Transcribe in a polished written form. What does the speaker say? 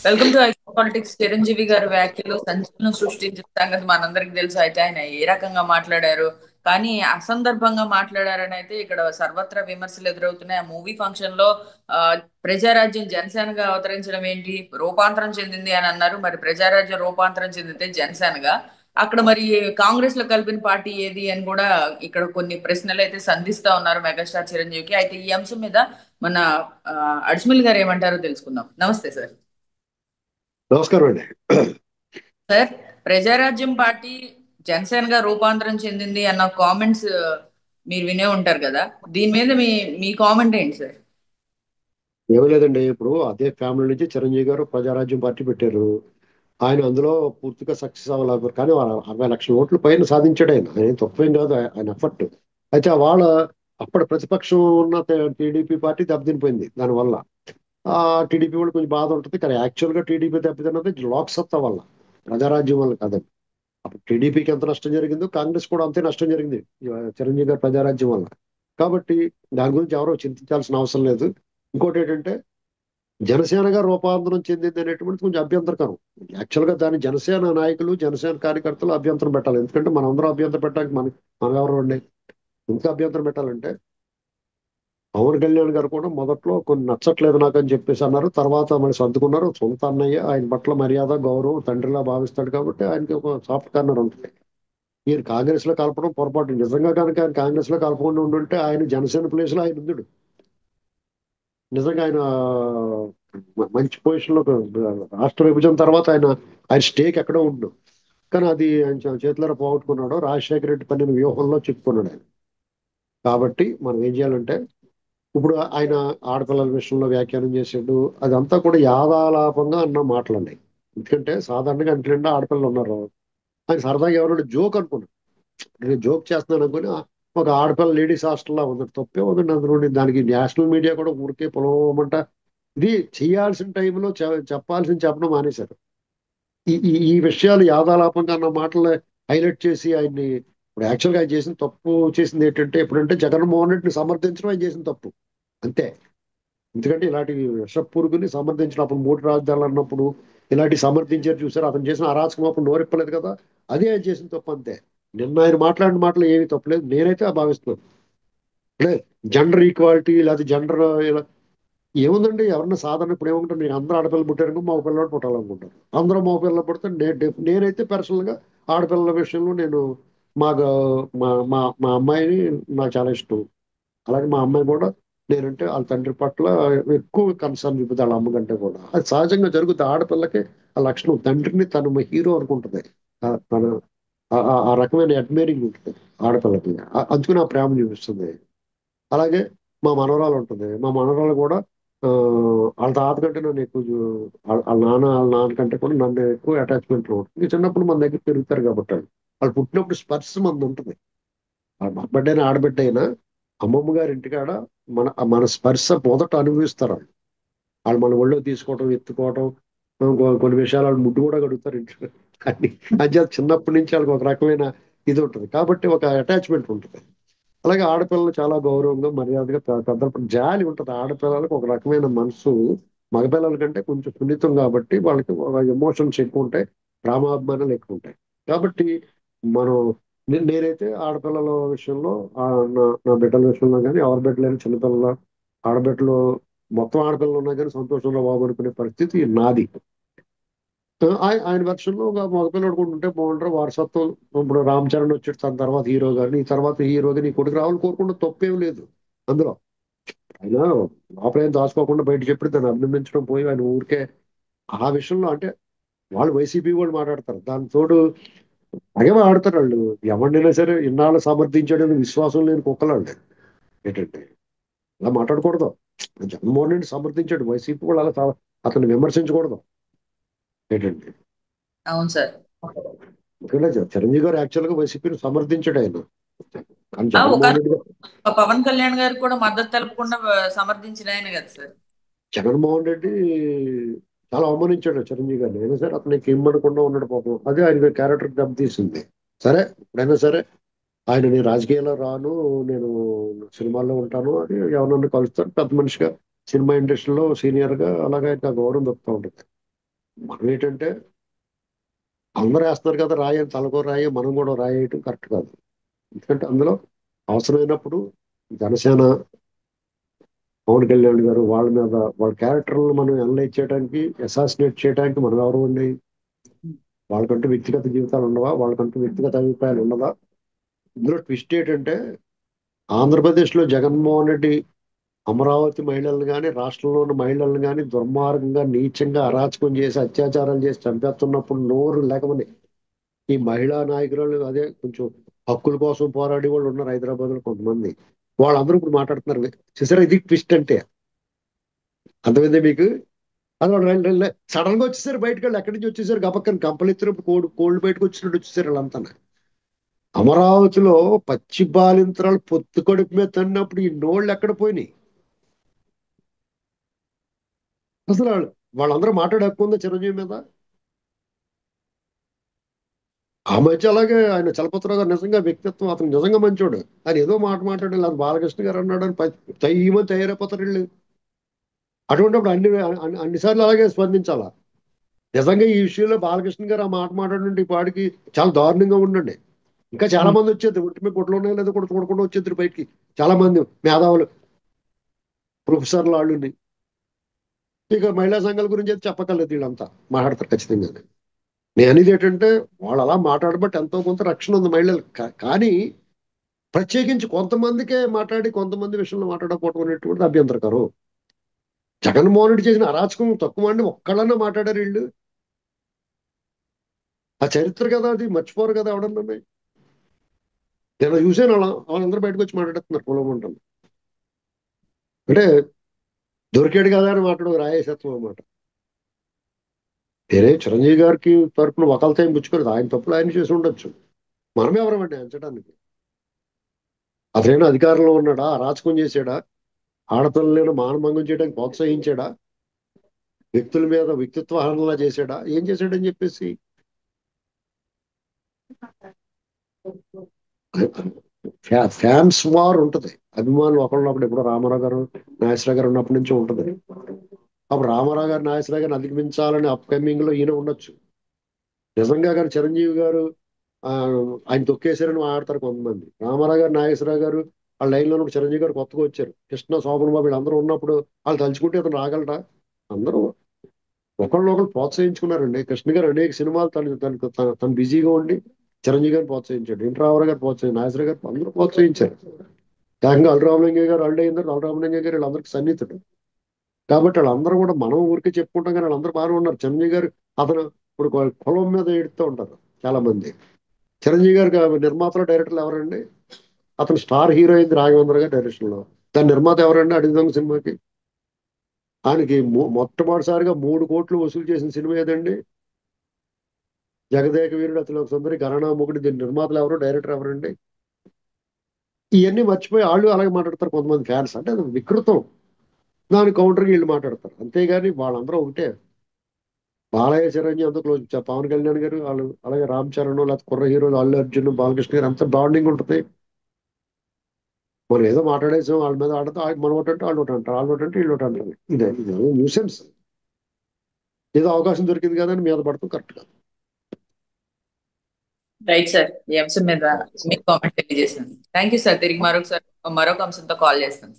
Welcome to icon politics. Chiranjeevi గారి వ్యాఖ్యలు సంచలనం సృష్టించిన సంగతి మనందరికి తెలుసు. అయితే ఆయన ఏ రకంగా మాట్లాడారు, కానీ అసందర్భంగా మాట్లాడారని అయితే ఇక్కడ సర్వత్రా విమర్శలు ఎదురవుతున్నాయి. ఆ మూవీ ఫంక్షన్ లో ఆ, ప్రజారాజ్యం జనసేనగా అవతరించడం ఏంటి, రూపాంతరం చెందింది అని అన్నారు. మరి ప్రజారాజ్యం రూపాంతరం చెందితే జనసేనగా అక్కడ మరి కాంగ్రెస్ లో కలిపిన పార్టీ ఏది అని కూడా ఇక్కడ కొన్ని ప్రశ్నలు అయితే సంధిస్తా ఉన్నారు మెగాస్టార్ చిరంజీవికి. అయితే ఈ అంశం మీద మన ఆ, అడ్స్మిల్ గారు ఏమంటారో తెలుసుకుందాం. నమస్తే సార్. నమస్కారం అండి. సార్, ప్రజారాజ్యం పార్టీ జనసేన గా రూపాంతరం చెందింది అన్న కామెంట్స్ మీరు వినే ఉంటారు కదా. దీని మీద మీ మీ కామెంట్ ఏంటి సార్? ఏమీ లేదండి, ఇప్పుడు అదే ఫ్యామిలీ నుంచి చిరంజీవి గారు ప్రజారాజ్యం పార్టీ పెట్టారు. ఆయన అందులో పూర్తిగా సక్సెస్ అవ్వలేకపోయారు, కానీ వాళ్ళ 60 లక్షల ఓట్ల పైన సాధించాడు. ఆయన తప్పేం కాదు, ఆయన ఎఫర్ట్. అయితే వాళ్ళ అప్పటి ప్రతిపక్షం ఉన్న టీడీపీ పార్టీ దెబ్బతినిపోయింది దానివల్ల. ఆ టీడీపీ వాళ్ళు కొంచెం బాధ ఉంటుంది, కానీ యాక్చువల్ గా టీడీపీ దెబ్బతిన్నది లోక్ సత్తా వల్ల, ప్రజారాజ్యం వల్ల కాదండి. అప్పుడు టీడీపీకి ఎంత నష్టం జరిగిందో కాంగ్రెస్ కూడా అంతే నష్టం జరిగింది చిరంజీవి గారి ప్రజారాజ్యం వల్ల. కాబట్టి దాని గురించి ఎవరో చింతించాల్సిన అవసరం లేదు. ఇంకోటి ఏంటంటే, జనసేనగా రూపాంతరం చెందింది అనేటువంటి కొంచెం అభ్యంతరకరం. యాక్చువల్ గా దాని జనసేన నాయకులు, జనసేన కార్యకర్తలు అభ్యంతరం పెట్టాలి. ఎందుకంటే మనం అందరం అభ్యంతరం పెట్టడానికి మనం ఎవరు అండి. ఇంకా అభ్యంతరం పెట్టాలంటే, పవన్ కళ్యాణ్ గారు కూడా మొదట్లో కొన్ని నచ్చట్లేదు నాకు అని చెప్పేసి అన్నారు. తర్వాత మళ్ళీ సర్దుకున్నారు. సొంత అన్నయ్య, ఆయన పట్ల మర్యాద గౌరవం తండ్రిలా భావిస్తాడు కాబట్టి ఆయనకి ఒక సాఫ్ట్ కార్నర్ ఉంటుంది. ఈయన కాంగ్రెస్ లో కలపడం పొరపాటు. నిజంగా కనుక ఆయన కాంగ్రెస్ లో కలపకుండా ఉండుంటే ఆయన జనసేన ప్లేస్ లో ఆయన ఉందుడు. నిజంగా ఆయన మంచి పొజిషన్ లో, రాష్ట్ర విభజన తర్వాత ఆయన ఆయన స్టేక్ ఎక్కడో ఉండు. కానీ అది ఆయన చేతులారా పోగొట్టుకున్నాడు. రాజశేఖర రెడ్డి పన్నిన వ్యూహంలో చిక్కుకున్నాడు ఆయన. కాబట్టి మనం ఏం చేయాలంటే, ఇప్పుడు ఆయన ఆడపిల్లల విషయంలో వ్యాఖ్యానం చేసాడు. అదంతా కూడా యాదాలాపంగా అన్న మాటలండి. ఎందుకంటే సాధారణంగా ఇంటి నిండా ఆడపిల్లలు ఉన్నారు. ఆయన సరదాగా ఎవరైనా జోక్ అనుకున్నాడు. నేను జోక్ చేస్తున్నాను అనుకుని ఒక ఆడపిల్ల లేడీస్ హాస్టల్లో ఉంది, తప్పే ఉందండి అందులో. దానికి నేషనల్ మీడియా కూడా ఊరికే పొలవమంట. ఇది చేయాల్సిన టైంలో చెప్పాల్సింది చెప్పడం మానేశారు. ఈ విషయాలు యాదాలాపంగా అన్న మాటలు హైలైట్ చేసి ఆయన్ని, ఇప్పుడు యాక్చువల్గా ఆయన చేసిన తప్పు చేసింది ఏంటంటే, ఎప్పుడంటే జగన్మోహన్ రెడ్డిని సమర్థించడం ఆయన చేసిన తప్పు అంతే. ఎందుకంటే ఇలాంటి విష పురుగుని సమర్థించినప్పుడు, 3 రాజధానులు అన్నప్పుడు ఇలాంటి సమర్థించారు చూసారు. అతను చేసిన అరాచకం అప్పుడు నోరెప్పలేదు కదా. అదే ఆయన చేసిన తప్పు అంతే. నిన్న ఆయన మాట్లాడిన మాటలు ఏమీ తప్పలేదు, నేనైతే భావిస్తున్నాను. అంటే జెండర్ ఈక్వాలిటీ లేదా జెండర్ ఏముందండి. ఎవరన్నా సాధారణ ఇప్పుడు ఏమంటారు, మీరు అందరూ ఆడపిల్లలు పుట్టారనుకో మా పిల్లలు పుట్టాలనుకుంటారు. అందరూ మా పిల్లలు పుడితే నేనైతే పర్సనల్ గా ఆడపిల్లల విషయంలో నేను మా మా మా మా అమ్మాయిని నాకు చాలా ఇష్టం. అలాగే మా అమ్మాయి కూడా నేనంటే వాళ్ళ తండ్రి పట్ల ఎక్కువ కన్సర్న్ చూపుతుంది, వాళ్ళ అమ్మ కంటే కూడా. అది సహజంగా జరుగుతుంది. ఆడపిల్లకి ఆ లక్షణం, తండ్రిని తను హీరో అనుకుంటుంది. తన ఆ రకమైన అడ్మైరింగ్ ఉంటుంది ఆడపిల్లకి. అందుకని ఆ ప్రేమ చూపిస్తుంది. అలాగే మా మనవరాలు ఉంటుంది. మా మనవరాలు కూడా వాళ్ళ తాత కంటే నన్ను ఎక్కువ వాళ్ళ నాన్న కంటే కూడా నన్ను ఎక్కువ అటాచ్మెంట్ ఉంటుంది. చిన్నప్పుడు మన దగ్గర పెరుగుతారు కాబట్టి వాళ్ళు పుట్టినప్పుడు స్పర్శ మనది ఉంటుంది. మగబిడ్డైనా ఆడబిడ్డ అయినా అమ్మమ్మ గారి ఇంటికాడ మన మన స్పర్శ మొదట అనుభవిస్తారు వాళ్ళు. వాళ్ళు మన ఒళ్ళో తీసుకోవటం, ఎత్తుకోవటం, కొన్ని విషయాలు వాళ్ళు ముడ్డు కూడా కడుగుతారు ఇంట్లో. కానీ అది చిన్నప్పటి నుంచి వాళ్ళకి ఒక రకమైన ఇది ఉంటుంది కాబట్టి ఒక అటాచ్మెంట్ ఉంటుంది. అలాగే ఆడపిల్లలు చాలా గౌరవంగా మర్యాదగా పెద్ద జాలి ఉంటుంది. ఆడపిల్లలకు ఒక రకమైన మనసు మగపిల్లల కంటే కొంచెం సున్నితం కాబట్టి వాళ్ళకి ఎమోషన్స్ ఎక్కువ ఉంటాయి, ప్రేమాభిమానాలు ఎక్కువ ఉంటాయి. కాబట్టి మనం నేనైతే ఆడపిల్లల విషయంలో నా బిడ్డల విషయంలో కానీ, ఎవరి బిడ్డలైనా చిన్నపిల్లల ఆడబిడ్డలు మొత్తం ఆడపిల్లలు ఉన్నా కానీ సంతోషంలో బాబు అనుకునే పరిస్థితి నాది. ఆయన వెర్షన్లో ఒక మగపిల్లడు కూడా ఉంటే బాగుంటారు వారసత్వం. ఇప్పుడు రామ్ చరణ్ వచ్చాడు, తన తర్వాత హీరో గారిని, ఈ తర్వాత హీరోగా నీ కొడుకు రావాలని కోరుకుంటే తప్పేం లేదు అందులో. ఆయన లోపల ఏం దాచుకోకుండా బయట చెప్పి దాన్ని అభినందించడం పోయి ఆయన ఊరికే ఆ విషయంలో అంటే, వాళ్ళు వైసీపీ వాళ్ళు మాట్లాడతారు, దాని తోడు అగే ఆడతారు వాళ్ళు. ఎవరినైనా సరే ఇన్నాళ్ళు సమర్థించాడని విశ్వాసం లేని కుక్కలాంటి ఏంటంటే అలా మాట్లాడకూడదు. జగన్మోహన్ రెడ్డి సమర్థించాడు, వైసీపీ వాళ్ళు అలా అతన్ని విమర్శించకూడదు ఏంటండి. అవును సార్. ఎందుకంటే చిరంజీవి గారు యాక్చువల్ గా వైసీపీని సమర్థించాడు ఆయన. కానీ ఒక జగన్మోహన్ రెడ్డి గారు, పవన్ కళ్యాణ్ గారు కూడా మద్దతు తెలపకుండా సమర్థించిన ఆయన కదా సార్. జగన్మోహన్ రెడ్డి చాలా అవమానించాడు చిరంజీవి గారిని. అయినా సరే అతనికి ఇమ్మనకుండా ఉన్నాడు పాపం. అదే ఆయన క్యారెక్టర్ దెబ్బతీసింది. సరే ఎప్పుడైనా సరే ఆయన, నేను రాజకీయాల్లో రాను, నేను సినిమాల్లో ఉంటాను అని ఎవరన్నా కలుస్తాను. పెద్ద మనిషిగా సినిమా ఇండస్ట్రీలో సీనియర్ గా అలాగే ఆయన గౌరవం దొరుకుతూ ఉంటుంది. మనం ఏంటంటే అందరూ వేస్తున్నారు కదా రాయి అని తలకో రాయి మనం కూడా రాయి వేయటం కరెక్ట్ కాదు. ఎందుకంటే అందులో అవసరమైనప్పుడు జనసేన, పవన్ కళ్యాణ్ గారు వాళ్ళ మీద వాళ్ళ క్యారెక్టర్లను మనం అనలైజ్ చేయడానికి, అసాసినేట్ చేయడానికి మనం ఎవరు ఉండి, వాళ్ళకంటూ వ్యక్తిగత జీవితాలు ఉండవా, వాళ్ళకంటూ వ్యక్తిగత అభిప్రాయాలు ఉండదా? ఇందులో ట్విస్ట్ ఏంటంటే ఆంధ్రప్రదేశ్లో జగన్మోహన్ రెడ్డి అమరావతి మహిళలను కానీ రాష్ట్రంలో ఉన్న మహిళలను కానీ దుర్మార్గంగా నీచంగా అరాచకం చేసి అత్యాచారాలు చేసి చంపేస్తున్నప్పుడు నోరు లేకమని ఈ మహిళా నాయకురాలు అదే కొంచెం హక్కుల కోసం పోరాడి వాళ్ళు ఉన్నారు హైదరాబాద్ లో కొంతమంది, వాళ్ళందరూ ఇప్పుడు మాట్లాడుతున్నారు. చూసారా ఇది ట్విస్ట్ అంటే? అర్థమైందే మీకు? అది వాళ్ళు సడన్ గా వచ్చేసారు బయటకు, వాళ్ళు ఎక్కడి నుంచి వచ్చేసారు గబక్కని కంపలు ఎత్తినప్పుడు కోళ్ళు బయటకు వచ్చినట్టు వచ్చేసారు వాళ్ళంతా. అమరావతిలో పచ్చి బాలింతరాలు పొత్తు కడుపు మీద తన్నప్పుడు ఈ నోళ్ళు ఎక్కడ పోయినాయి? అసలు వాళ్ళందరూ మాట్లాడే హక్కు ఉందా చిరంజీవి మీద? ఆ మధ్య అలాగే ఆయన చలపతిరావు గారు నిజంగా వ్యక్తిత్వం, అతను నిజంగా మంచోడు. ఆయన ఏదో మాట మాట్లాడాలి, అది బాలకృష్ణ గారు అన్నాడు అని తయ్యమని తయారైపోతారు వీళ్ళు. అటువంటిప్పుడు అన్నిసార్లు అలాగే స్పందించాలా? నిజంగా ఈ విషయంలో బాలకృష్ణ గారు ఆ మాట మాట్లాడండి ఈ పాడికి చాలా దారుణంగా ఉండండి. ఇంకా చాలా మంది వచ్చేది ఒంటి మీద గుడ్లు ఉన్నాయో లేదో కూడా చూడకుండా వచ్చేది బయటికి. చాలా మంది మేధావులు, ప్రొఫెసర్లు వాళ్ళని. ఇక మహిళా సంఘాల గురించి అయితే చెప్పగలదు, వీళ్ళంతా మాట్లాడతారు ఖచ్చితంగా. నేను అనేది ఏంటంటే వాళ్ళు అలా మాట్లాడబట్టి ఎంతో కొంత రక్షణ ఉంది మహిళలకు. కానీ ప్రత్యేకించి కొంతమందికే మాట్లాడి కొంతమంది విషయంలో మాట్లాడకపోవడం అనేటువంటిది అభ్యంతరకరం. జగన్మోహన్ రెడ్డి చేసిన అరాచకం తక్కువ అండి, ఒక్కళ్ళన్నా మాట్లాడారు వీళ్ళు? ఆ చరిత్ర కదా, అది మర్చిపోరు కదా ఎవడన్నా. నేను చూసాను అలా వాళ్ళందరూ బయటకు వచ్చి మాట్లాడుతున్నారు పొలం ఉంటుంది అంటే దొరికాడు కదా అని మాట్లాడు రాయేసత్వం అన్నమాట. వేరే చిరంజీవి గారికి తరపున ఒకళ్ళతో ఏం పుచ్చుకోలేదు, ఆయన తప్పులు ఆయన చేసి ఉండొచ్చు. మనమే ఎవరమండి అంచడానికి? అతనైనా అధికారంలో ఉన్నాడా, అరాచకం చేశాడా, ఆడపిల్లలను మానభంగం చేయడానికి ప్రోత్సహించాడా, వ్యక్తుల మీద వ్యక్తిత్వ హనలా చేశాడా, ఏం చేశాడని చెప్పేసి ఫ్యాన్స్ వార్ ఉంటది. అభిమానులు ఒకళ్ళప్పుడు ఎప్పుడో రామారావు గారు నాగేశ్వరరావు గారు ఉన్నప్పటి నుంచి ఉంటది. అప్పుడు రామారావు గారు నాగేశ్వరరావు గారిని అధిగమించాలని అప్కమింగ్ లో ఈయన ఉండొచ్చు. నిజంగా గారు చిరంజీవి గారు ఆ ఆయన తొక్కేశారని ఆడతారు కొంతమంది. రామారావు గారు నాగేశ్వరరావు గారు వాళ్ళ లైన్ లో ఉన్నప్పుడు చిరంజీవి గారు కొత్తగా వచ్చారు, కృష్ణ శోభన్ బాబు వీళ్ళందరూ ఉన్నప్పుడు వాళ్ళు తలుచుకుంటే అతను రాగలరా? అందరూ ఒకళ్ళు ఒకళ్ళు ప్రోత్సహించుకున్నారండి. కృష్ణ గారు అనేక సినిమాలు తను బిజీగా ఉండి చిరంజీవి గారిని ప్రోత్సహించాడు, ఎన్టీ రామారావు గారు ప్రోత్సహించారు, నాగేశ్వర గారు అందరూ ప్రోత్సహించారు. ఏకంగా అల్రామలింగయ్య గారు అల్లు అయిందారు, అల్రామలింగయ్య గారు వీళ్ళందరికీ సన్నిహితుడు. కాబట్టి వాళ్ళందరూ కూడా మనం ఊరికే చెప్పుకుంటాం కానీ వాళ్ళందరూ బాగానే ఉన్నారు. చిరంజీవి గారు అతను ఇప్పుడు కులం మీద ఎడుతూ ఉంటారు చాలా మంది. చిరంజీవి గారికి నిర్మాతలు డైరెక్టర్లు ఎవరండి? అతను స్టార్ హీరో అయింది రాఘవేంద్ర గారి డైరెక్షన్ లో. దాని నిర్మాత ఎవరండి అడిగిదాం సినిమాకి? ఆయనకి మొట్టమొదటిసారిగా 3 కోట్లు వసూలు చేసిన సినిమా ఏదండి? జగదేక వీరుడు అతను సుందరి ఘరానా మొగుడు. దీని నిర్మాతలు ఎవరు, డైరెక్టర్ ఎవరండి? ఇవన్నీ మర్చిపోయి వాళ్ళు అలాగే మాట్లాడతారు కొంతమంది ఫ్యాన్స్. అంటే అది వికృతం. దాని కౌంటర్కి వీళ్ళు మాట్లాడతారు, అంతేగాని వాళ్ళందరూ ఒకటే. బాలయ్య చిరంజీవి అంత క్లోజ్, పవన్ కళ్యాణ్ గారు వాళ్ళు అలాగే రామ్ చరణ్ లేకపోతే కుర్ర హీరోలు అల్లు అర్జున్ బాలకృష్ణ గారు అంత బాండింగ్ ఉంటుంది. మనం ఏదో మాట్లాడేసాం వాళ్ళ మీద ఆడితే మనం ఒకటి అంటే వాళ్ళు ఒకటి అంటారు, వాళ్ళు ఒకటి అంటే వీళ్ళు ఒకటి అంటారు. ఇదే న్యూసెన్స్. ఏదో అవకాశం దొరికింది కదా అని మీద పడతాం, కరెక్ట్ కాదు. రైట్ సార్, ఈ అంశం మీద మీ కామెంట్ తెలియజేసాను. Thank you sir. తిరిగి మరొకసారి మరొక అంశంతో కాల్ చేస్తాను.